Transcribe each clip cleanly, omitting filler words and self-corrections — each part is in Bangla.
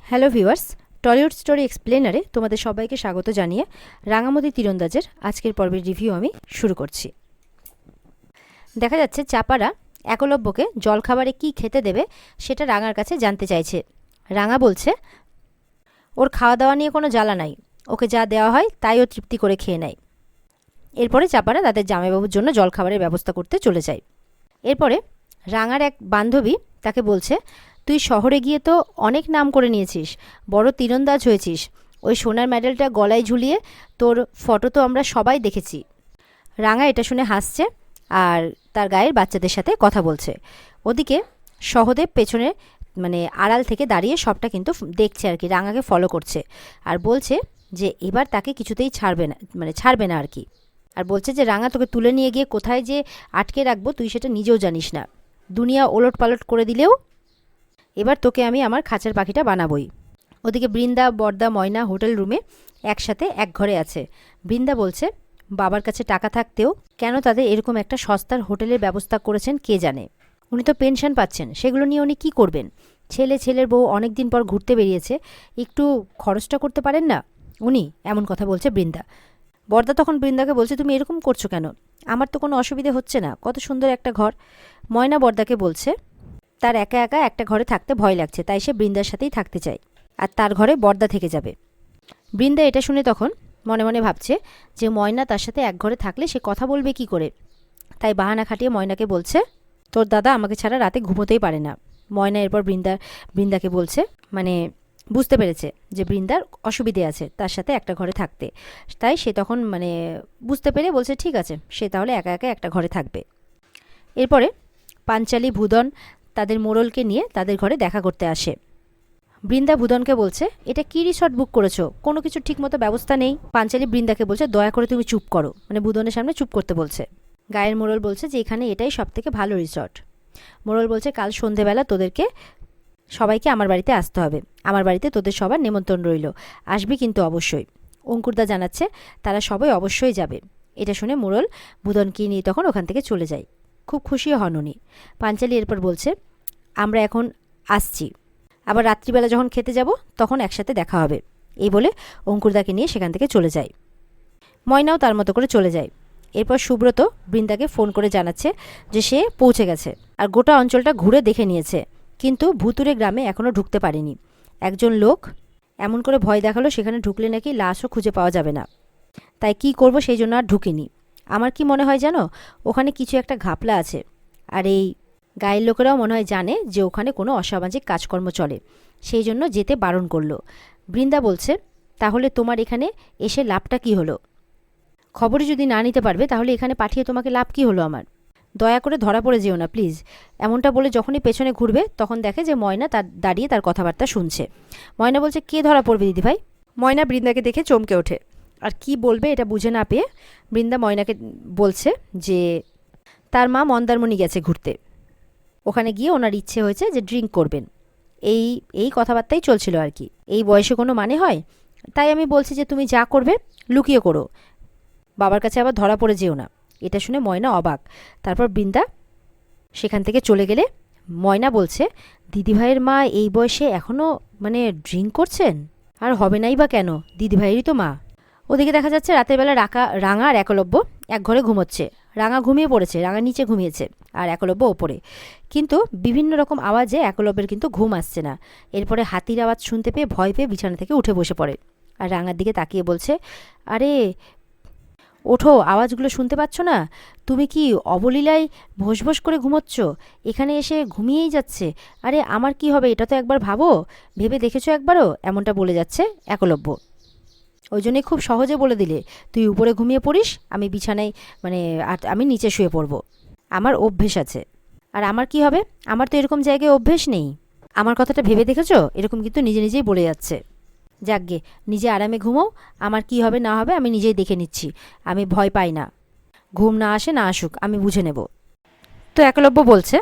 হ্যালো ভিউয়ার্স, টলিউড স্টোরি এক্সপ্লেনারে তোমাদের সবাইকে স্বাগত জানিয়ে রাঙামতি তীরন্দাজের আজকের পর্বের রিভিউ আমি শুরু করছি। দেখা যাচ্ছে চাপারা একলব্যকে জলখাবারে কি খেতে দেবে সেটা রাঙার কাছে জানতে চাইছে। রাঙা বলছে ওর খাওয়া দাওয়া নিয়ে কোনো জ্বালা নাই, ওকে যা দেওয়া হয় তাই ও তৃপ্তি করে খেয়ে নেয়। এরপরে চাপারা তাদের জামাইবাবুর জন্য জলখাবারের ব্যবস্থা করতে চলে যায়। এরপরে রাঙার এক বান্ধবী তাকে বলছে, তুই শহরে গিয়ে তো অনেক নাম করে নিয়েছিস, বড় তীরন্দাজ হয়েছিস, ওই সোনার মেডেলটা গলায় ঝুলিয়ে তোর ফটো তো আমরা সবাই দেখেছি। রাঙা এটা শুনে হাসছে আর তার গায়ের বাচ্চাদের সাথে কথা বলছে। ওদিকে সহদেব পেছনে আড়াল থেকে দাঁড়িয়ে সবটা কিন্তু দেখছে আর কি, রাঙাকে ফলো করছে আর বলছে যে এবার তাকে কিছুতেই ছাড়বে না আর কি। আর বলছে যে রাঙা, তোকে তুলে নিয়ে গিয়ে কোথায় যে আটকে রাখবো তুই সেটা নিজেও জানিস না, দুনিয়া ওলট পালট করে দিলেও এবার তোকে আমি আমার খাঁচার পাখিটা বানাবই। ওদিকে বৃন্দা, বর্দা, ময়না হোটেল রুমে একসাথে এক ঘরে আছে। বৃন্দা বলছে বাবার কাছে টাকা থাকতেও কেন তাদের এরকম একটা সস্তার হোটেলের ব্যবস্থা করেছেন কে জানে। উনি তো পেনশন পাচ্ছেন, সেগুলো নিয়ে উনি কী করবেন? ছেলের বউ অনেক দিন পর ঘুরতে বেরিয়েছে, একটু খরচটা করতে পারেন না উনি? এমন কথা বলছে বৃন্দা। বর্দা তখন বৃন্দাকে বলছে, তুমি এরকম করছো কেন? আমার তো কোনো অসুবিধে হচ্ছে না, কত সুন্দর একটা ঘর। ময়না বর্দাকে বলছে তার একা একা একটা ঘরে থাকতে ভয় লাগছে, তাই সে বৃন্দার সাথেই থাকতে চায় আর তার ঘরে বর্দা থেকে যাবে। বৃন্দা এটা শুনে তখন মনে মনে ভাবছে যে ময়না তার সাথে এক ঘরে থাকলে সে কথা বলবে কি করে, তাই বাহানা খাটিয়ে ময়নাকে বলছে, তোর দাদা আমাকে ছাড়া রাতে ঘুমোতেই পারে না। ময়না এরপর বৃন্দাকে বলছে, বুঝতে পেরেছে যে বৃন্দার অসুবিধে আছে তার সাথে একটা ঘরে থাকতে, তাই সে তখন বুঝতে পেরে বলছে ঠিক আছে, সে তাহলে একা একা একটা ঘরে থাকবে। এরপরে পাঞ্চালি, ভুদন তাদের মোড়লকে নিয়ে তাদের ঘরে দেখা করতে আসে। বৃন্দা ভুদনকে বলছে, এটা কি রিসর্ট বুক করেছো, কোনো কিছু ঠিকমতো ব্যবস্থা নেই। পাঞ্চালি বৃন্দাকে বলছে, দয়া করে তুমি চুপ করো, ভুদনের সামনে চুপ করতে বলছে। গায়ের মোড়ল বলছে যে এখানে এটাই সব থেকে ভালো রিসর্ট। মোড়ল বলছে কাল সন্ধেবেলা তোদেরকে সবাইকে আমার বাড়িতে আসতে হবে, আমার বাড়িতে তোদের সবার নেমন্তন্ন রইল, আসবি কিন্তু অবশ্যই। অঙ্কুরদা জানাচ্ছে তারা সবাই অবশ্যই যাবে। এটা শুনে মোড়ল ভুদনকে নিয়ে তখন ওখান থেকে চলে যায়। খুব খুশিও হন উনি। পাঞ্চালি এরপর বলছে, আমরা এখন আসছি, আবার রাত্রিবেলা যখন খেতে যাব তখন একসাথে দেখা হবে। এই বলে অঙ্কুরদাকে নিয়ে সেখান থেকে চলে যায়। ময়নাও তার মতো করে চলে যায়। এরপর সুব্রত বৃন্দাকে ফোন করে জানাচ্ছে যে সে পৌঁছে গেছে আর গোটা অঞ্চলটা ঘুরে দেখে নিয়েছে, কিন্তু ভুতুরে গ্রামে এখনও ঢুকতে পারেনি। একজন লোক এমন করে ভয় দেখালো সেখানে ঢুকলে নাকি লাশও খুঁজে পাওয়া যাবে না, তাই কি করব সেই জন্য আর ঢুকিনি। আমার কি মনে হয় জানো, ওখানে কিছু একটা ঘাপলা আছে, আর এই গায়ের লোকেরাও মনে হয় জানে যে ওখানে কোনো অসামাজিক কাজকর্ম চলে, সেই জন্য যেতে বারণ করলো। বৃন্দা বলছে, তাহলে তোমার এখানে এসে লাভটা কি হলো? খবরই যদি না নিতে পারবে তাহলে এখানে পাঠিয়ে তোমাকে লাভ কি হলো আমার? দয়া করে ধরা পড়ে যেও না প্লিজ। এমনটা বলে যখনই পেছনে ঘুরবে তখন দেখে যে ময়না তার দাঁড়িয়ে তার কথাবার্তা শুনছে। ময়না বলছে, কে ধরা পড়বে দিদিভাই? ময়না বৃন্দাকে দেখে চমকে ওঠে আর কি বলবে এটা বুঝে না পেয়ে বৃন্দা ময়নাকে বলছে যে তার মা মন্দারমণি গেছে ঘুরতে, ওখানে গিয়ে ওনার ইচ্ছে হয়েছে যে ড্রিঙ্ক করবেন, এই কথাবার্তাই চলছিল আর কি। এই বয়সে কোনো মানে হয়? তাই আমি বলছি যে তুমি যা করবে লুকিয়ে করো, বাবার কাছে আবার ধরা পড়ে যেও না। এটা শুনে ময়না অবাক। তারপর বৃন্দা সেখান থেকে চলে গেলে ময়না বলছে, দিদিভাইয়ের মা এই বয়সে এখনও ড্রিঙ্ক করছেন? আর হবে নাই বা কেন, দিদিভাইয়েরই তো মা। ওদিকে দেখা যাচ্ছে রাতের বেলা রাঙা আর একলব্য এক ঘরে ঘুমোচ্ছে। রাঙা ঘুমিয়ে পড়েছে, রাঙা নিচে ঘুমিয়েছে আর একলব্য ওপরে, কিন্তু বিভিন্ন রকম আওয়াজে একলব্যের কিন্তু ঘুম আসছে না। এরপরে হাতির আওয়াজ শুনতে পেয়ে ভয় পেয়ে বিছানা থেকে উঠে বসে পড়ে আর রাঙার দিকে তাকিয়ে বলছে, আরে ওঠো, আওয়াজগুলো শুনতে পাচ্ছ না? তুমি কি অবলীলায় ভোঁস করে ঘুমোচ্ছ? এখানে এসে ঘুমিয়েই যাচ্ছে। আরে আমার কি হবে এটা তো একবার ভেবে দেখেছো একবারও? এমনটা বলে যাচ্ছে একলব্য। ওই জন্যই খুব সহজে বলে দিলে, তুই উপরে ঘুমিয়ে পড়িস, আমি বিছানায় আমি নিচে শুয়ে পড়ব, আমার অভ্যেস আছে। আর আমার কি হবে? আমার তো এরকম জায়গায় অভ্যেস নেই। আমার কথাটা ভেবে দেখেছো? এরকম কিন্তু নিজে নিজেই বলে যাচ্ছে। যাকগে, নিজে আরামে ঘুমো, আমার কি হবে না হবে আমি নিজেই দেখে নিচ্ছি, আমি ভয় পাই না, ঘুম না আসে না আসুক আমি বুঝে নেব। তো একলব্য বলছে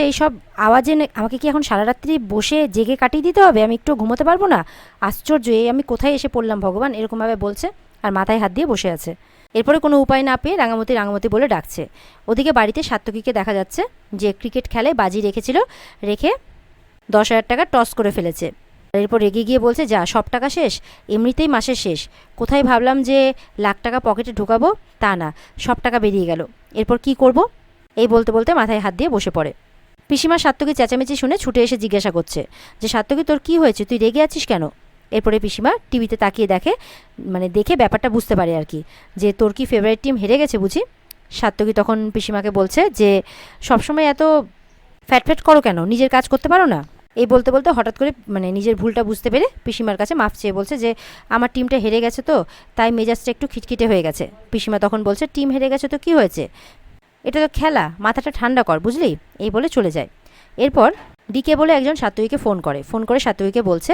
এইসব আওয়াজে আমাকে কি এখন সারা রাত্রি বসে জেগে কাটিয়ে দিতে হবে? আমি একটু ঘুমোতে পারবো না? আশ্চর্য, আমি কোথায় এসে পড়লাম ভগবান, এরকমভাবে বলছে আর মাথায় হাত দিয়ে বসে আছে। এরপরে কোনো উপায় না পেয়ে রাঙামতি বলে ডাকছে। ওদিকে বাড়িতে সাত্তকীকে দেখা যাচ্ছে যে ক্রিকেট খেলায় বাজি রেখেছিল, রেখে 10,000 টাকা টস করে ফেলেছে। এরপর রেগে গিয়ে বলছে, যা সব টাকা শেষ, এমনিতেই মাসের শেষ, কোথায় ভাবলাম যে লাখ টাকা পকেটে ঢোকাবো, তা না, সব টাকা বেরিয়ে গেল, এরপর কি করব? এই বলতে বলতে মাথায় হাত দিয়ে বসে পড়ে। পিসিমা সাত্তকী চেঁচামেচি শুনে ছুটে এসে জিজ্ঞাসা করছে যে, সাত্তকী তোর কি হয়েছে, তুই রেগে আছিস কেন? এরপরে পিসিমা টিভিতে তাকিয়ে দেখে, মানে দেখে ব্যাপারটা বুঝতে পারে আর কি, যে তোর কি ফেভারিট টিম হেরে গেছে বুঝি। সাত্তকী তখন পিসিমাকে বলছে যে, সবসময় এত ফ্যাট করো কেন, নিজের কাজ করতে পারো না? এই বলতে বলতে হঠাৎ করে মানে নিজের ভুলটা বুঝতে পেরে পিসিমার কাছে মাফ চেয়ে বলছে যে, আমার টিমটা হেরে গেছে তো তাই মেজাজটা একটু খিটখিটে হয়ে গেছে। পিসিমা তখন বলছে, টিম হেরে গেছে তো কি হয়েছে, এটা তো খেলা, মাথাটা ঠান্ডা কর বুঝলি। এই বলে চলে যায়। এরপর ডিকে বলে একজন সাত্তকীকে ফোন করে সাত্তকীকে বলছে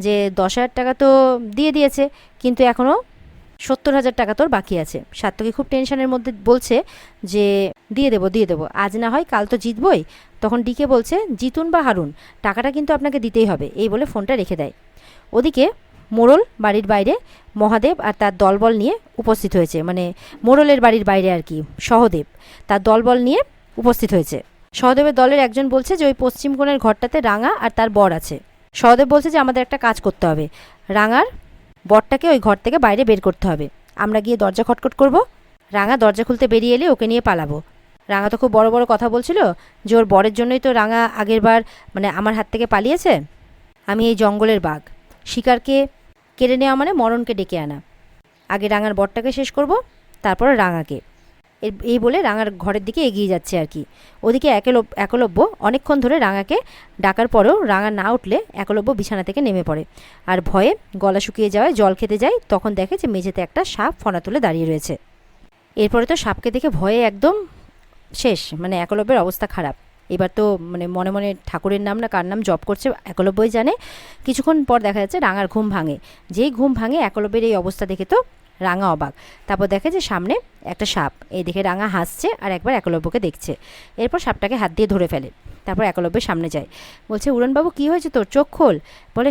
যে 10,000 টাকা তো দিয়ে দিয়েছে, কিন্তু এখনও 70,000 টাকা তোর বাকি আছে। সাত্তকী খুব টেনশনের মধ্যে বলছে যে, দিয়ে দেবো, আজ না হয় কাল তো জিতবই। তখন ডিকে বলছে, জিতুন বা হারুন টাকাটা কিন্তু আপনাকে দিতেই হবে। এই বলে ফোনটা রেখে দেয়। ওদিকে মোড়ল বাড়ির বাইরে মহাদেব আর তার দলবল নিয়ে উপস্থিত হয়েছে, মানে মোড়লের বাড়ির বাইরে আর কি সহদেব তার দলবল নিয়ে উপস্থিত হয়েছে। সহদেবের দলের একজন বলছে যে ওই পশ্চিম কোণের ঘরটাতে রাঙা আর তার বর আছে। সহদেব বলছে যে আমাদের একটা কাজ করতে হবে, রাঙার বরটাকে ওই ঘর থেকে বাইরে বের করতে হবে, আমরা গিয়ে দরজা খটখট করব, রাঙা দরজা খুলতে বেরিয়ে এলে ওকে নিয়ে পালাবো। রাঙা তো খুব বড় বড় কথা বলছিল যে ওর বরের জন্যই তো রাঙা আগেরবার মানে আমার হাত থেকে পালিয়েছে। আমি এই জঙ্গলের বাঘ, শিকারকে কেড়ে নেওয়া মানে মরণকে ডেকে আনা, আগে রাঙার বরটাকে শেষ করব, তারপর রাঙাকে। এই বলে রাঙার ঘরের দিকে এগিয়ে যাচ্ছে আর কি। ওদিকে একলব্য অনেকক্ষণ ধরে রাঙাকে ডাকার পরেও রাঙা না উঠলে একলব্য বিছানা থেকে নেমে পড়ে আর ভয়ে গলা শুকিয়ে যাওয়ায় জল খেতে যায়। তখন দেখে যে মেঝেতে একটা সাপ ফনা তুলে দাঁড়িয়ে রয়েছে। এরপরে তো সাপকে দেখে ভয়ে একদম শেষ, মানে একলব্যের অবস্থা খারাপ। এবার তো মানে মনে মনে ঠাকুরের নাম না কার নাম জপ করছে একলব্যই জানে। কিছুক্ষণ পর দেখা যাচ্ছে রাঙার ঘুম ভাঙে। যেই ঘুম ভাঙে একলব্যের এই অবস্থা দেখে তো রাঙা অবাক। তারপর দেখে যে সামনে একটা সাপ। এই দেখে রাঙা হাসছে আর একবার একলব্যকে দেখছে। এরপর সাপটাকে হাত দিয়ে ধরে ফেলে। তারপর একলব্যের সামনে যায়, বলছে, উড়নবাবু কী হয়েছে তোর, চোখ খোল। বলে,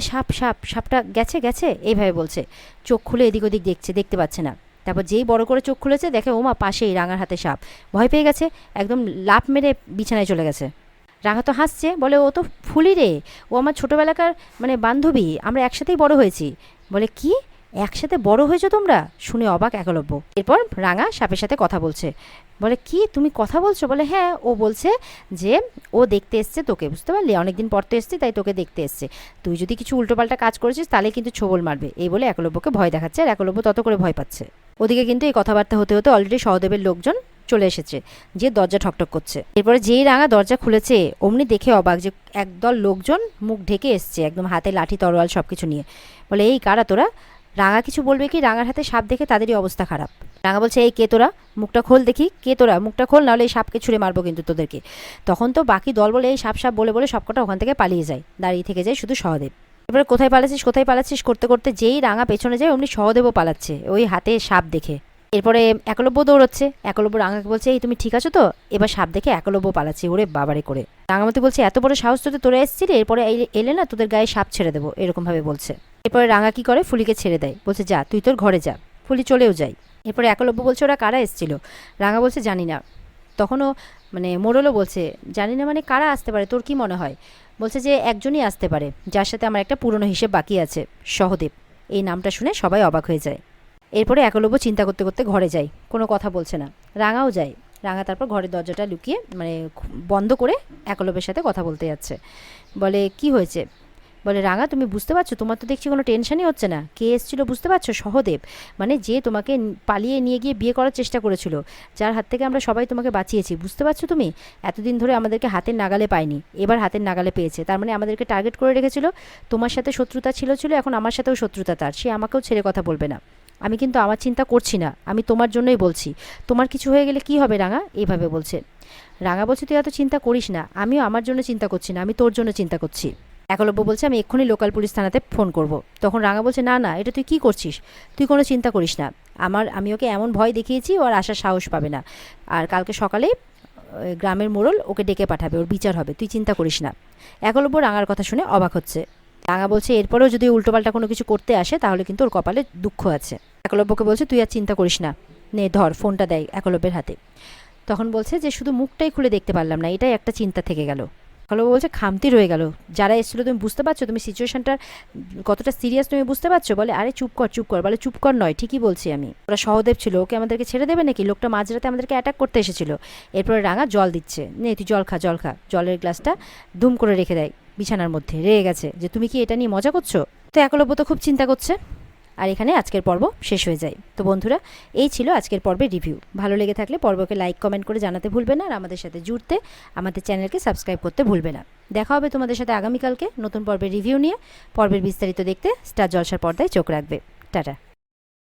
সাপটা গেছে এইভাবে বলছে। চোখ খুলে এদিক ওদিক দেখতে পাচ্ছে না। তারপর যেই বড় করে চোখ খুলেছে দেখে ওমা পাশেই রাঙার হাতে সাপ। ভয় পেয়ে গেছে, একদম লাফ মেরে বিছানায় চলে গেছে। রাঙা তো হাসছে, বলে, ও তো ফুলি রে, ও আমার ছোটোবেলাকার মানে বান্ধবী, আমরা একসাথেই বড় হয়েছি। বলে, কি একসাথে বড় হয়েছো তোমরা? শুনে অবাক একলব্য। এরপর রাঙা সাপের সাথে কথা বলছে। বলে, কি তুমি কথা বলছো? বলে, হ্যাঁ। ও বলছে যে ও দেখতে এসছে তোকে, বুঝতে পারলি, অনেকদিন পর তো এসছি তাই তোকে দেখতে এসছে, তুই যদি কিছু উল্টোপাল্টা কাজ করেছিস তাহলে কিন্তু ছোবল মারবে। এই বলে একলব্যকে ভয় দেখাচ্ছে আর একলব্য তত করে ভয় পাচ্ছে। ওদিকে কিন্তু এই কথাবার্তা হতে হতে অলরেডি সহদেবের লোকজন চলে এসেছে, যে দরজা ঠকঠক করছে। এরপরে যেই রাঙা দরজা খুলেছে অমনি দেখে অবাক যে একদল লোকজন মুখ ঢেকে এসছে, একদম হাতে লাঠি তরোয়াল সব কিছু নিয়ে। বলে, এই কারা তোরা? রাঙা কিছু বলবে কি, রাঙার হাতে সাপ দেখে তাদেরই অবস্থা খারাপ। রাঙা বলছে, এই কে তোরা, মুখটা খোল দেখি, কে তোরা, মুখটা খোল, নাহলে এই সাপকে ছুঁড়ে মারবো কিন্তু তোদেরকে। তখন তো বাকি দল বলে এই সাপ বলে বলে সবকটা ওখান থেকে পালিয়ে যায়, দাঁড়িয়ে থেকে যায় শুধু সহদেব। এবারে কোথায় পালাচ্ছিস করতে করতে যেই রাঙা পেছনে যায় অমনি সহদেবও পালাচ্ছে ওই হাতে সাপ দেখে। এরপরে একলব্য দৌড়চ্ছে। একলব্য রাঙাকে বলছে, এই তুমি ঠিক আছো তো? এবার সাপ দেখে একলব্য পালাচ্ছে, ওরে বাবারে করে। রাঙামতি বলছে, এত বড় সাহস তোরা এসেছিলি, এরপরে এলে না তোদের গায়ে সাপ ছেড়ে দেবো, এরকম ভাবে বলছে। এরপরে রাঙা কি করে, ফুলিকে ছেড়ে দেয়, বলছে, যা তুই তোর ঘরে যা। ফুলি চলেও যায়। এরপরে একলব্য বলছে, ওরা কারা এসেছিল? রাঙা বলছে, জানি না। তখনও মানে মোড়লও বলছে, জানি না মানে কারা আসতে পারে, তোর কি মনে হয়? বলছে যে একজনই আসতে পারে, যার সাথে আমার একটা পুরনো হিসেব বাকি আছে, সহদেব। এই নামটা শুনে সবাই অবাক হয়ে যায়। এরপরে একলব্য চিন্তা করতে করতে ঘরে যায়, কোনো কথা বলছে না। রাঙাও যায়। রাঙা তারপর ঘরের দরজাটা লুকিয়ে মানে বন্ধ করে একলব্যের সাথে কথা বলতে যাচ্ছে। বলে, কি হয়েছে? বলে, রাঙা তুমি বুঝতে পারছো, তোমার তো দেখছি কোনো টেনশনই হচ্ছে না। কে এসেছিল বুঝতে পারছো? সহদেব, মানে যে তোমাকে পালিয়ে নিয়ে গিয়ে বিয়ে করার চেষ্টা করেছিল, যার হাত থেকে আমরা সবাই তোমাকে বাঁচিয়েছি, বুঝতে পারছো তুমি? এতদিন ধরে আমাদেরকে হাতের নাগালে পায়নি, এবার হাতের নাগালে পেয়েছে। তার মানে আমাদেরকে টার্গেট করে রেখেছিল। তোমার সাথে শত্রুতা ছিল, এখন আমার সাথেও শত্রুতা তার। সে আমাকেও ছেড়ে কথা বলবে না। আমি কিন্তু আমার চিন্তা করছি না, আমি তোমার জন্যই বলছি। তোমার কিছু হয়ে গেলে কি হবে রাঙা? এইভাবে বলছে। রাঙা বলছে, তুই এত চিন্তা করিস না, আমিও আমার জন্য চিন্তা করছি না, আমি তোর জন্য চিন্তা করছি। একলব্য বলছে, আমি এক্ষুনি লোকাল পুলিশ থানাতে ফোন করব। তখন রাঙা বলছে, না না, এটা তুই কি করছিস? তুই কোনো চিন্তা করিস না, আমি ওকে এমন ভয় দেখিয়েছি ওর আসার সাহস পাবে না। আর কালকে সকালে গ্রামের মোড়ল ওকে ডেকে পাঠাবে, ওর বিচার হবে, তুই চিন্তা করিস না। একলব্য রাঙার কথা শুনে অবাক হচ্ছে। রাঙা বলছে, এরপরেও যদি উল্টোপাল্টা কোনো কিছু করতে আসে তাহলে কিন্তু ওর কপালে দুঃখ আছে। একলব্যকে বলছে, তুই আর চিন্তা করিস না, নে ধর। ফোনটা দেয় একলব্যের হাতে। তখন বলছে যে শুধু মুখটাই খুলে দেখতে পারলাম না, এটাই একটা চিন্তা থেকে গেল। একলব্য বলছে খামতি রয়ে গেল, যারা এসেছিলো তুমি বুঝতে পারছো, তুমি সিচুয়েশনটার কতটা সিরিয়াস তুমি বুঝতে পারছো? বলে আরে চুপ কর, বলে চুপ কর নয়, ঠিকই বলছি আমি। ওরা সহদেব ছিল, ওকে আমাদেরকে ছেড়ে দেবে নাকি? লোকটা মাঝরাতে আমাদেরকে অ্যাটাক করতে এসেছিলো। এরপরে রাঙা জল দিচ্ছে, নে তুই জল খা, জলের গ্লাসটা ধুম করে রেখে দেয় বিছানার মধ্যে, রেগে গেছে যে তুমি কি এটা নিয়ে মজা করছো। তো একলব্য তো খুব চিন্তা করছে। আর এখানে আজকের পর্ব শেষ হয়ে যায়। তো বন্ধুরা, এই ছিল আজকের পর্বের রিভিউ। ভালো লেগে থাকলে পর্বকে লাইক কমেন্ট করে জানাতে ভুলবে না, আর আমাদের সাথে জুড়তে আমাদের চ্যানেলকে সাবস্ক্রাইব করতে ভুলবে না। দেখা হবে তোমাদের সাথে আগামীকালকে নতুন পর্বের রিভিউ নিয়ে। পর্বের বিস্তারিত দেখতে স্টার জলসার পর্দায় চোখ রাখবে। টাটা।